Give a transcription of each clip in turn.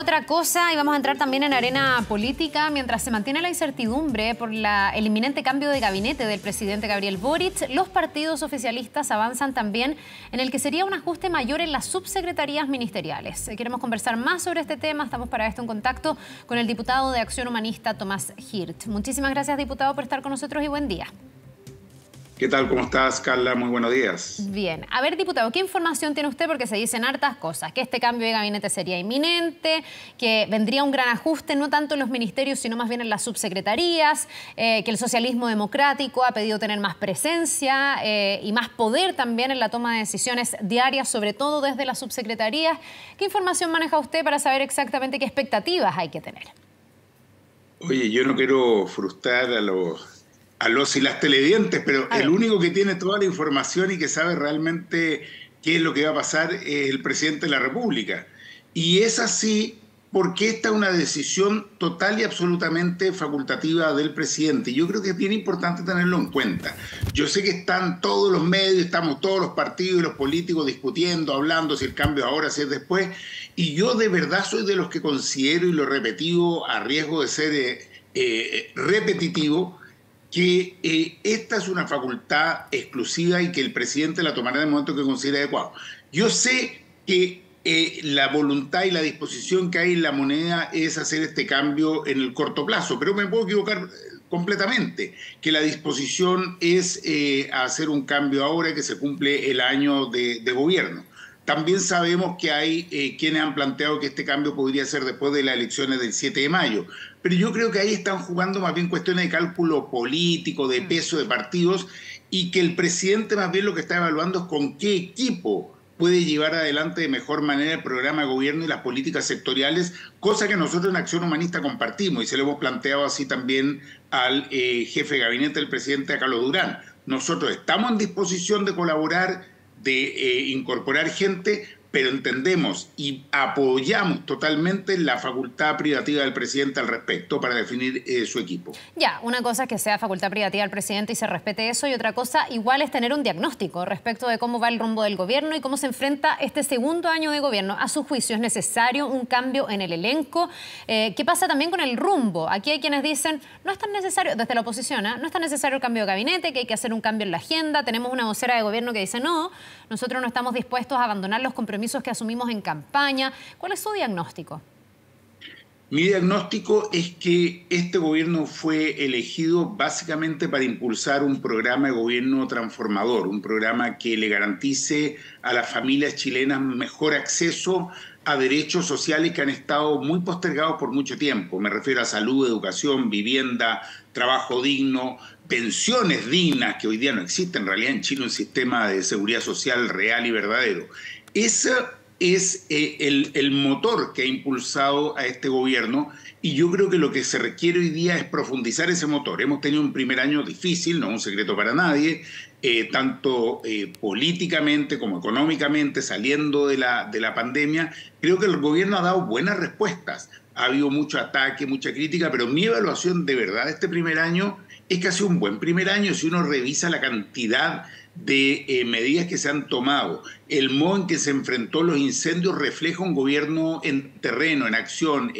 otra cosa y vamos a entrar también en arena política. Mientras se mantiene la incertidumbre por el inminente cambio de gabinete del presidente Gabriel Boric, los partidos oficialistas avanzan también en el que sería un ajuste mayor en las subsecretarías ministeriales. Queremos conversar más sobre este tema. Estamos para esto en contacto con el diputado de Acción Humanista, Tomás Hirt. Muchísimas gracias, diputado, por estar con nosotros y buen día. ¿Qué tal? ¿Cómo estás, Carla? Muy buenos días. Bien. A ver, diputado, ¿qué información tiene usted? Porque se dicen hartas cosas, que este cambio de gabinete sería inminente, que vendría un gran ajuste, no tanto en los ministerios, sino más bien en las subsecretarías, que el socialismo democrático ha pedido tener más presencia y más poder también en la toma de decisiones diarias, sobre todo desde las subsecretarías. ¿Qué información maneja usted para saber exactamente qué expectativas hay que tener? Oye, yo no quiero frustrar a los y las televidentes, pero el único que tiene toda la información y que sabe realmente qué es lo que va a pasar es el presidente de la República. Y es así porque esta es una decisión total y absolutamente facultativa del presidente. Yo creo que es bien importante tenerlo en cuenta. Yo sé que están todos los medios, estamos todos los partidos y los políticos discutiendo, hablando si el cambio es ahora, si es después. Y yo de verdad soy de los que considero, y lo he repetido a riesgo de ser repetitivo, que esta es una facultad exclusiva y que el presidente la tomará en el momento que considere adecuado. Yo sé que la voluntad y la disposición que hay en la moneda es hacer este cambio en el corto plazo, pero me puedo equivocar completamente, que la disposición es hacer un cambio ahora que se cumple el año de gobierno. También sabemos que hay quienes han planteado que este cambio podría ser después de las elecciones del 7 de mayo. Pero yo creo que ahí están jugando más bien cuestiones de cálculo político, de peso de partidos, y que el presidente más bien lo que está evaluando es con qué equipo puede llevar adelante de mejor manera el programa de gobierno y las políticas sectoriales, cosa que nosotros en Acción Humanista compartimos y se lo hemos planteado así también al jefe de gabinete del presidente, a Carlos Durán. Nosotros estamos en disposición de colaborar, de incorporar gente, pero entendemos y apoyamos totalmente la facultad privativa del presidente al respecto para definir su equipo. Ya, una cosa es que sea facultad privativa del presidente y se respete eso, y otra cosa igual es tener un diagnóstico respecto de cómo va el rumbo del gobierno y cómo se enfrenta este segundo año de gobierno. A su juicio, ¿es necesario un cambio en el elenco? ¿Qué pasa también con el rumbo? Aquí hay quienes dicen, no es tan necesario, desde la oposición, no es tan necesario el cambio de gabinete, que hay que hacer un cambio en la agenda. Tenemos una vocera de gobierno que dice, no, nosotros no estamos dispuestos a abandonar los compromisos que asumimos en campaña. ¿Cuál es su diagnóstico? Mi diagnóstico es que este gobierno fue elegido básicamente para impulsar un programa de gobierno transformador, un programa que le garantice a las familias chilenas mejor acceso a derechos sociales que han estado muy postergados por mucho tiempo. Me refiero a salud, educación, vivienda, trabajo digno, pensiones dignas, que hoy día no existen en realidad en Chile, un sistema de seguridad social real y verdadero. Ese es el motor que ha impulsado a este gobierno, y yo creo que lo que se requiere hoy día es profundizar ese motor. Hemos tenido un primer año difícil, no es un secreto para nadie, tanto políticamente como económicamente, saliendo de la pandemia. Creo que el gobierno ha dado buenas respuestas. Ha habido mucho ataque, mucha crítica, pero mi evaluación de verdad de este primer año es que ha sido un buen primer año si uno revisa la cantidad de medidas que se han tomado. El modo en que se enfrentó los incendios refleja un gobierno en terreno, en acción,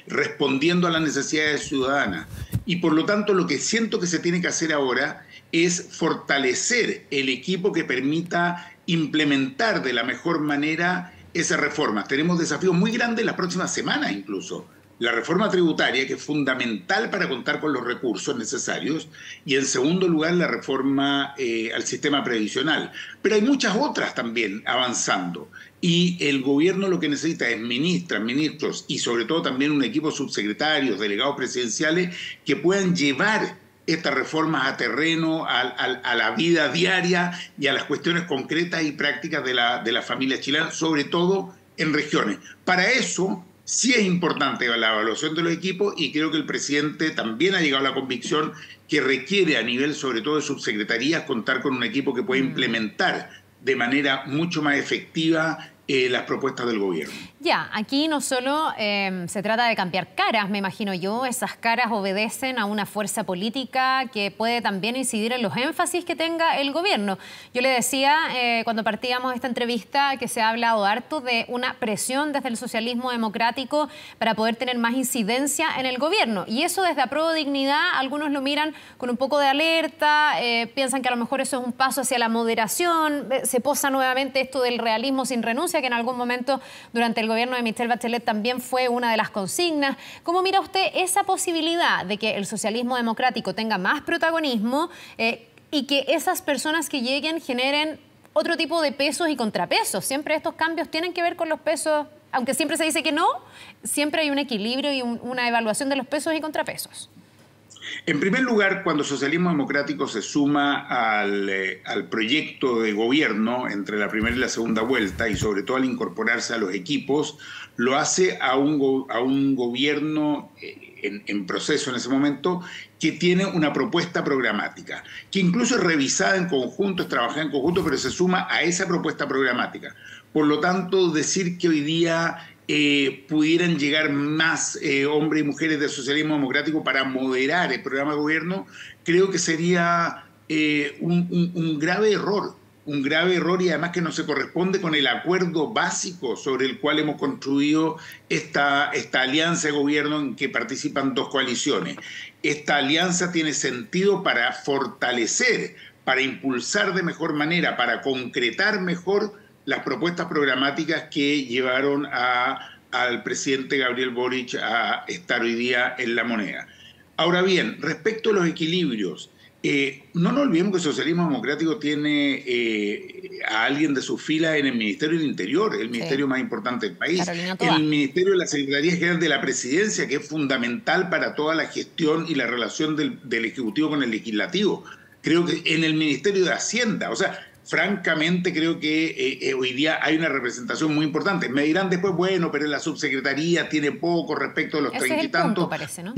respondiendo a las necesidades ciudadanas. Y por lo tanto lo que siento que se tiene que hacer ahora es fortalecer el equipo que permita implementar de la mejor manera esas reformas. Tenemos desafíos muy grandes las próximas semanas incluso. La reforma tributaria, que es fundamental para contar con los recursos necesarios, y en segundo lugar la reforma al sistema previsional. Pero hay muchas otras también avanzando, y el gobierno lo que necesita es ministras, ministros y sobre todo también un equipo de subsecretarios, delegados presidenciales que puedan llevar estas reformas a terreno, a la vida diaria y a las cuestiones concretas y prácticas de la familia chilena, sobre todo en regiones. Para eso sí es importante la evaluación de los equipos, y creo que el presidente también ha llegado a la convicción que requiere a nivel sobre todo de subsecretarías contar con un equipo que pueda implementar de manera mucho más efectiva las propuestas del gobierno. Ya, aquí no solo se trata de cambiar caras, me imagino yo. Esas caras obedecen a una fuerza política que puede también incidir en los énfasis que tenga el gobierno. Yo le decía cuando partíamos esta entrevista que se ha hablado harto de una presión desde el socialismo democrático para poder tener más incidencia en el gobierno. Y eso desde Apruebo Dignidad, algunos lo miran con un poco de alerta, piensan que a lo mejor eso es un paso hacia la moderación, se posa nuevamente esto del realismo sin renuncia, que en algún momento durante el gobierno de Michelle Bachelet también fue una de las consignas. ¿Cómo mira usted esa posibilidad de que el socialismo democrático tenga más protagonismo y que esas personas que lleguen generen otro tipo de pesos y contrapesos? Siempre estos cambios tienen que ver con los pesos, aunque siempre se dice que no, siempre hay un equilibrio y una evaluación de los pesos y contrapesos. En primer lugar, cuando el socialismo democrático se suma al proyecto de gobierno entre la primera y la segunda vuelta, y sobre todo al incorporarse a los equipos, lo hace a un gobierno en proceso en ese momento, que tiene una propuesta programática, que incluso es revisada en conjunto, es trabajada en conjunto, pero se suma a esa propuesta programática. Por lo tanto, decir que hoy día pudieran llegar más hombres y mujeres del socialismo democrático para moderar el programa de gobierno, creo que sería un grave error. Un grave error, y además que no se corresponde con el acuerdo básico sobre el cual hemos construido esta alianza de gobierno en que participan dos coaliciones. Esta alianza tiene sentido para fortalecer, para impulsar de mejor manera, para concretar mejor las propuestas programáticas que llevaron al presidente Gabriel Boric a estar hoy día en la moneda. Ahora bien, respecto a los equilibrios, no nos olvidemos que el socialismo democrático tiene a alguien de sus filas en el Ministerio del Interior, el ministerio más importante del país, en el Ministerio de la Secretaría General de la Presidencia, que es fundamental para toda la gestión y la relación del Ejecutivo con el Legislativo. Creo que en el Ministerio de Hacienda, o sea, francamente creo que hoy día hay una representación muy importante. Me dirán después, bueno, pero la subsecretaría tiene poco respecto a los 30 y tantos. Parece, ¿no?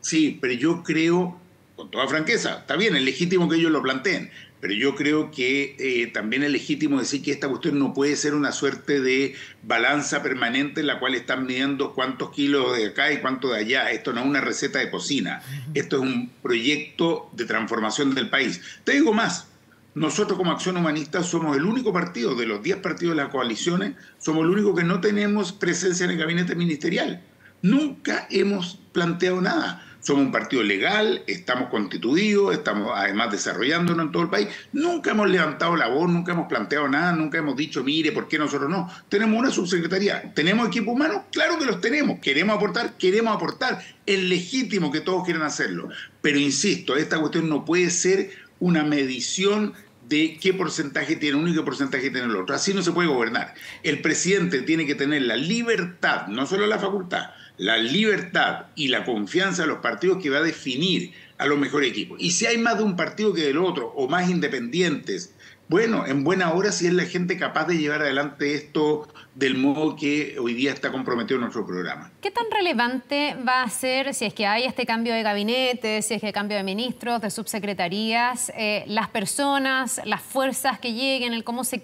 Sí, pero yo creo, con toda franqueza, está bien, es legítimo que ellos lo planteen, pero yo creo que también es legítimo decir que esta cuestión no puede ser una suerte de balanza permanente en la cual están midiendo cuántos kilos de acá y cuántos de allá. Esto no es una receta de cocina, esto es un proyecto de transformación del país. Te digo más. Nosotros como Acción Humanista somos el único partido, de los 10 partidos de las coaliciones, somos el único que no tenemos presencia en el gabinete ministerial. Nunca hemos planteado nada. Somos un partido legal, estamos constituidos, estamos además desarrollándonos en todo el país. Nunca hemos levantado la voz, nunca hemos planteado nada, nunca hemos dicho, mire, ¿por qué nosotros no? Tenemos una subsecretaría. ¿Tenemos equipo humano? Claro que los tenemos. ¿Queremos aportar? Queremos aportar. Es legítimo que todos quieran hacerlo. Pero insisto, esta cuestión no puede ser una medición de qué porcentaje tiene uno y qué porcentaje tiene el otro. Así no se puede gobernar. El presidente tiene que tener la libertad, no solo la facultad, la libertad y la confianza de los partidos que va a definir a los mejores equipos. Y si hay más de un partido que del otro, o más independientes, bueno, en buena hora si es la gente capaz de llevar adelante esto del modo que hoy día está comprometido en nuestro programa. ¿Qué tan relevante va a ser, si es que hay este cambio de gabinete, si es que hay cambio de ministros, de subsecretarías, las personas, las fuerzas que lleguen, el cómo se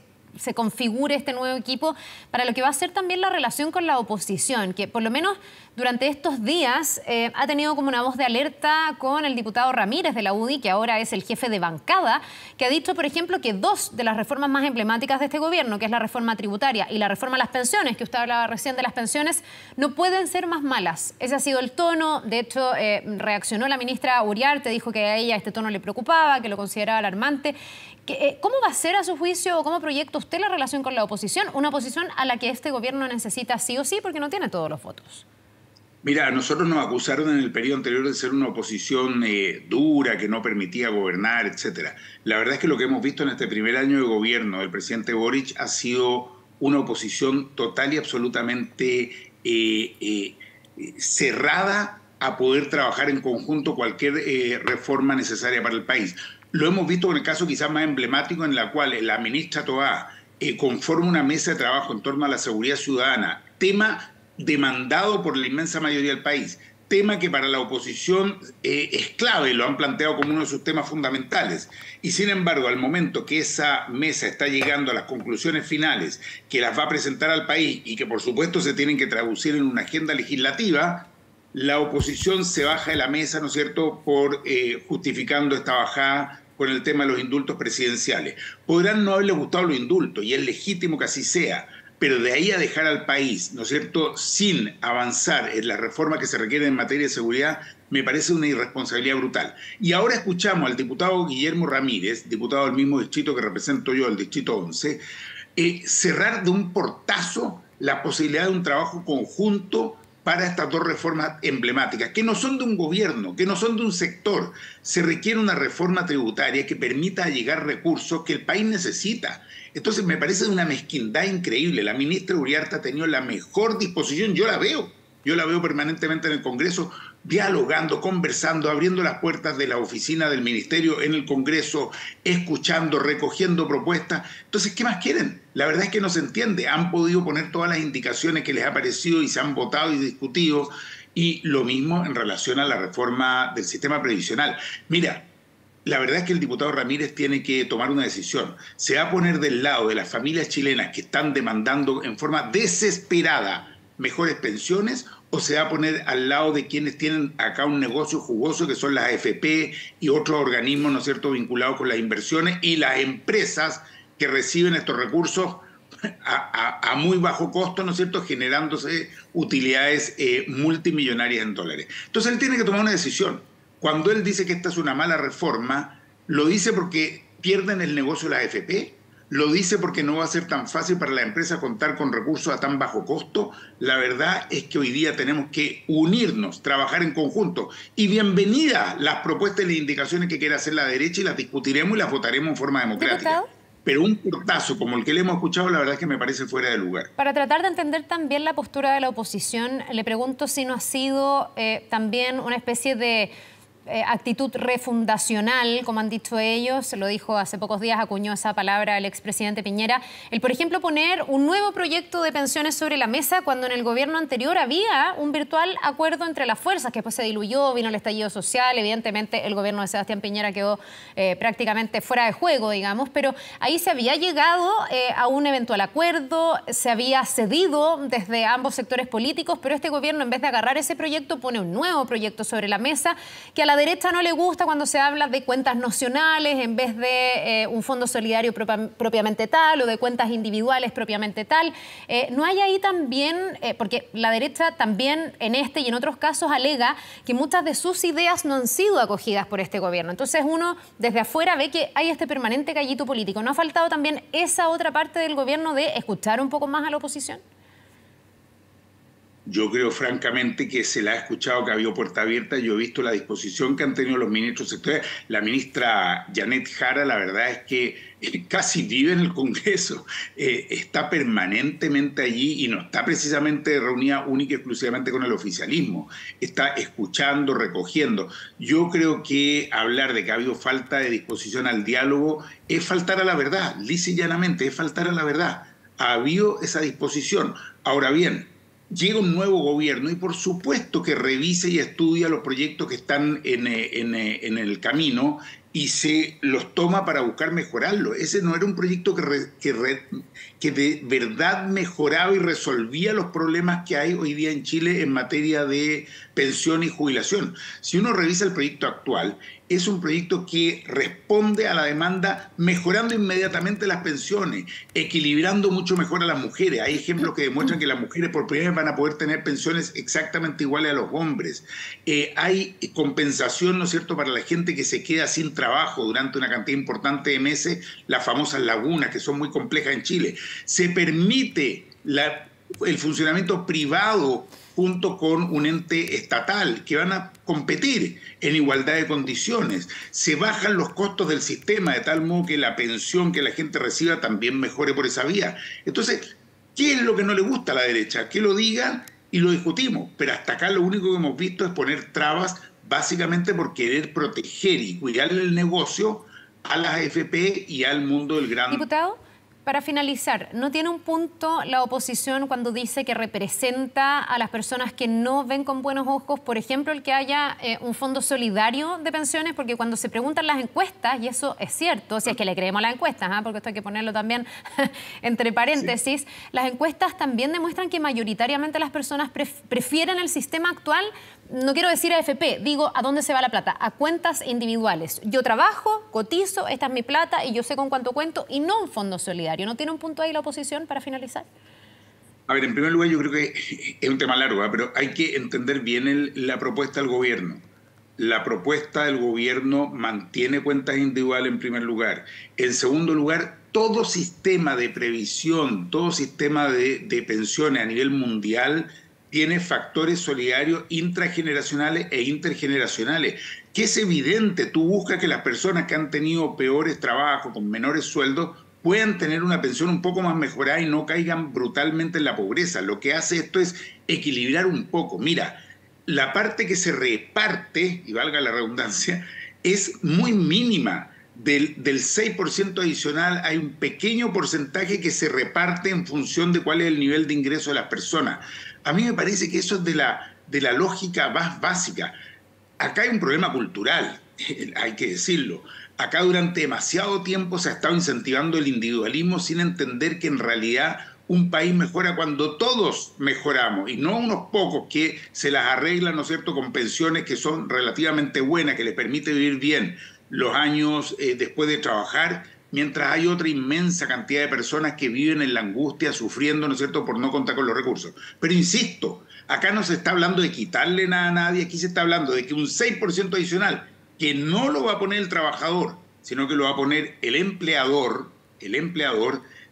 configure este nuevo equipo para lo que va a ser también la relación con la oposición, que por lo menos durante estos días ha tenido como una voz de alerta con el diputado Ramírez de la UDI, que ahora es el jefe de bancada, que ha dicho, por ejemplo, que dos de las reformas más emblemáticas de este gobierno, que es la reforma tributaria y la reforma a las pensiones, que usted hablaba recién de las pensiones, no pueden ser más malas. Ese ha sido el tono. De hecho, reaccionó la ministra Uriarte, dijo que a ella este tono le preocupaba, que lo consideraba alarmante. ¿Cómo va a ser, a su juicio, o cómo proyecta usted la relación con la oposición? Una oposición a la que este gobierno necesita sí o sí porque no tiene todos los votos. Mira, a nosotros nos acusaron en el periodo anterior de ser una oposición dura, que no permitía gobernar, etcétera. La verdad es que lo que hemos visto en este primer año de gobierno del presidente Boric ha sido una oposición total y absolutamente cerrada a poder trabajar en conjunto cualquier reforma necesaria para el país. Lo hemos visto en el caso quizás más emblemático, en la cual la ministra Toá conforma una mesa de trabajo en torno a la seguridad ciudadana, tema demandado por la inmensa mayoría del país, tema que para la oposición es clave, lo han planteado como uno de sus temas fundamentales. Y sin embargo, al momento que esa mesa está llegando a las conclusiones finales, que las va a presentar al país y que por supuesto se tienen que traducir en una agenda legislativa, la oposición se baja de la mesa, ¿no es cierto?, por justificando esta bajada con el tema de los indultos presidenciales. Podrán no haberles gustado los indultos, y es legítimo que así sea, pero de ahí a dejar al país, ¿no es cierto?, sin avanzar en la reforma que se requiere en materia de seguridad, me parece una irresponsabilidad brutal. Y ahora escuchamos al diputado Guillermo Ramírez, diputado del mismo distrito que represento yo, el distrito 11, cerrar de un portazo la posibilidad de un trabajo conjunto para estas dos reformas emblemáticas, que no son de un gobierno, que no son de un sector. Se requiere una reforma tributaria que permita llegar recursos que el país necesita. Entonces me parece de una mezquindad increíble. La ministra Uriarte ha tenido la mejor disposición, yo la veo permanentemente en el Congreso, dialogando, conversando, abriendo las puertas de la oficina del ministerio en el Congreso, escuchando, recogiendo propuestas. Entonces, ¿qué más quieren? La verdad es que no se entiende. Han podido poner todas las indicaciones que les ha parecido y se han votado y discutido, y lo mismo en relación a la reforma del sistema previsional. Mira, la verdad es que el diputado Ramírez tiene que tomar una decisión. ¿Se va a poner del lado de las familias chilenas que están demandando en forma desesperada mejores pensiones, o se va a poner al lado de quienes tienen acá un negocio jugoso, que son las AFP y otros organismos, ¿no es cierto?, vinculados con las inversiones, y las empresas que reciben estos recursos a muy bajo costo, ¿no es cierto?, generándose utilidades multimillonarias en dólares? Entonces él tiene que tomar una decisión. Cuando él dice que esta es una mala reforma, ¿lo dice porque pierden el negocio de las AFP? ¿Lo dice porque no va a ser tan fácil para la empresa contar con recursos a tan bajo costo? La verdad es que hoy día tenemos que unirnos, trabajar en conjunto. Y bienvenida las propuestas y las indicaciones que quiera hacer la derecha, y las discutiremos y las votaremos en forma democrática. ¿Diputado? Pero un portazo como el que le hemos escuchado, la verdad es que me parece fuera de lugar. Para tratar de entender también la postura de la oposición, le pregunto si no ha sido también una especie de actitud refundacional, como han dicho ellos. Se lo dijo hace pocos días, acuñó esa palabra el expresidente Piñera. El, por ejemplo, poner un nuevo proyecto de pensiones sobre la mesa cuando en el gobierno anterior había un virtual acuerdo entre las fuerzas, que después se diluyó, vino el estallido social, evidentemente el gobierno de Sebastián Piñera quedó prácticamente fuera de juego, digamos, pero ahí se había llegado a un eventual acuerdo, se había cedido desde ambos sectores políticos, pero este gobierno, en vez de agarrar ese proyecto, pone un nuevo proyecto sobre la mesa que a la derecha no le gusta cuando se habla de cuentas nacionales en vez de un fondo solidario propiamente tal, o de cuentas individuales propiamente tal. ¿No hay ahí también, porque la derecha también en este y en otros casos alega que muchas de sus ideas no han sido acogidas por este gobierno? Entonces uno desde afuera ve que hay este permanente gallito político. ¿No ha faltado también esa otra parte del gobierno de escuchar un poco más a la oposición? Yo creo francamente que se la ha escuchado, que ha habido puerta abierta. Yo he visto la disposición que han tenido los ministros sectoriales. La ministra Janet Jara, la verdad es que casi vive en el Congreso, está permanentemente allí y no está precisamente reunida única y exclusivamente con el oficialismo. Está escuchando, recogiendo. Yo creo que hablar de que ha habido falta de disposición al diálogo es faltar a la verdad, lisa y llanamente, es faltar a la verdad. Ha habido esa disposición. Ahora bien, llega un nuevo gobierno y por supuesto que revisa y estudia los proyectos que están en el camino y se los toma para buscar mejorarlo. Ese no era un proyecto que de verdad mejoraba y resolvía los problemas que hay hoy día en Chile en materia de pensión y jubilación. Si uno revisa el proyecto actual, es un proyecto que responde a la demanda mejorando inmediatamente las pensiones, equilibrando mucho mejor a las mujeres. Hay ejemplos que demuestran que las mujeres por primera vez van a poder tener pensiones exactamente iguales a los hombres. Hay compensación, ¿no es cierto?, para la gente que se queda sin trabajo durante una cantidad importante de meses, las famosas lagunas, que son muy complejas en Chile. Se permite el funcionamiento privado junto con un ente estatal, que van a competir en igualdad de condiciones. Se bajan los costos del sistema de tal modo que la pensión que la gente reciba también mejore por esa vía. Entonces, ¿qué es lo que no le gusta a la derecha? Que lo digan y lo discutimos. Pero hasta acá lo único que hemos visto es poner trabas, básicamente por querer proteger y cuidar el negocio a las AFP y al mundo del gran... Diputado, Para finalizar, ¿no tiene un punto la oposición cuando dice que representa a las personas que no ven con buenos ojos, por ejemplo, el que haya un fondo solidario de pensiones? Porque cuando se preguntan las encuestas, y eso es cierto, si es que le creemos a las encuestas, porque esto hay que ponerlo también entre paréntesis, sí. Las encuestas también demuestran que mayoritariamente las personas prefieren el sistema actual. No quiero decir AFP, digo a dónde se va la plata, a cuentas individuales. Yo trabajo, cotizo, esta es mi plata y yo sé con cuánto cuento, y no un fondo solidario. ¿No tiene un punto ahí la oposición para finalizar? A ver, en primer lugar yo creo que es un tema largo, pero hay que entender bien la propuesta del gobierno. La propuesta del gobierno mantiene cuentas individuales en primer lugar. En segundo lugar, todo sistema de previsión, todo sistema de pensiones a nivel mundial tiene factores solidarios intrageneracionales e intergeneracionales, que es evidente. Tú buscas que las personas que han tenido peores trabajos, con menores sueldos, puedan tener una pensión un poco más mejorada y no caigan brutalmente en la pobreza. Lo que hace esto es equilibrar un poco. Mira, la parte que se reparte, y valga la redundancia, es muy mínima. Del 6% adicional hay un pequeño porcentaje que se reparte en función de cuál es el nivel de ingreso de las personas. A mí me parece que eso es de la lógica más básica. Acá hay un problema cultural, hay que decirlo. Acá durante demasiado tiempo se ha estado incentivando el individualismo sin entender que en realidad un país mejora cuando todos mejoramos y no unos pocos que se las arreglan, ¿no es cierto?, con pensiones que son relativamente buenas, que les permite vivir bien los años después de trabajar, mientras hay otra inmensa cantidad de personas que viven en la angustia, sufriendo, ¿no es cierto?, por no contar con los recursos. Pero insisto, acá no se está hablando de quitarle nada a nadie, aquí se está hablando de que un 6% adicional, que no lo va a poner el trabajador, sino que lo va a poner el empleador,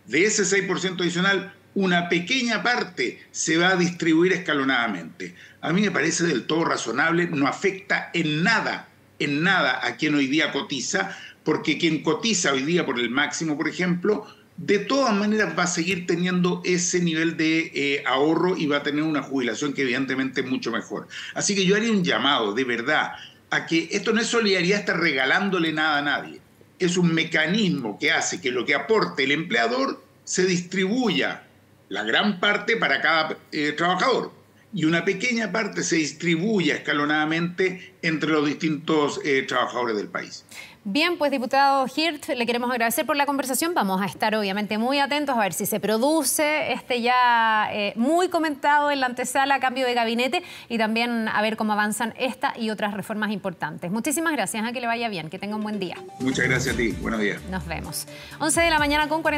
de ese 6% adicional, una pequeña parte se va a distribuir escalonadamente. A mí me parece del todo razonable, no afecta en nada a quien hoy día cotiza, porque quien cotiza hoy día por el máximo, por ejemplo, de todas maneras va a seguir teniendo ese nivel de ahorro y va a tener una jubilación que evidentemente es mucho mejor. Así que yo haría un llamado, de verdad, a que esto no es solidaridad, estar regalándole nada a nadie. Es un mecanismo que hace que lo que aporte el empleador se distribuya la gran parte para cada trabajador y una pequeña parte se distribuya escalonadamente entre los distintos trabajadores del país. Bien, pues diputado Hirt, le queremos agradecer por la conversación. Vamos a estar obviamente muy atentos a ver si se produce ya muy comentado en la antesala cambio de gabinete y también a ver cómo avanzan esta y otras reformas importantes. Muchísimas gracias, que le vaya bien, que tenga un buen día. Muchas gracias a ti, buenos días. Nos vemos. 11 de la mañana con 40.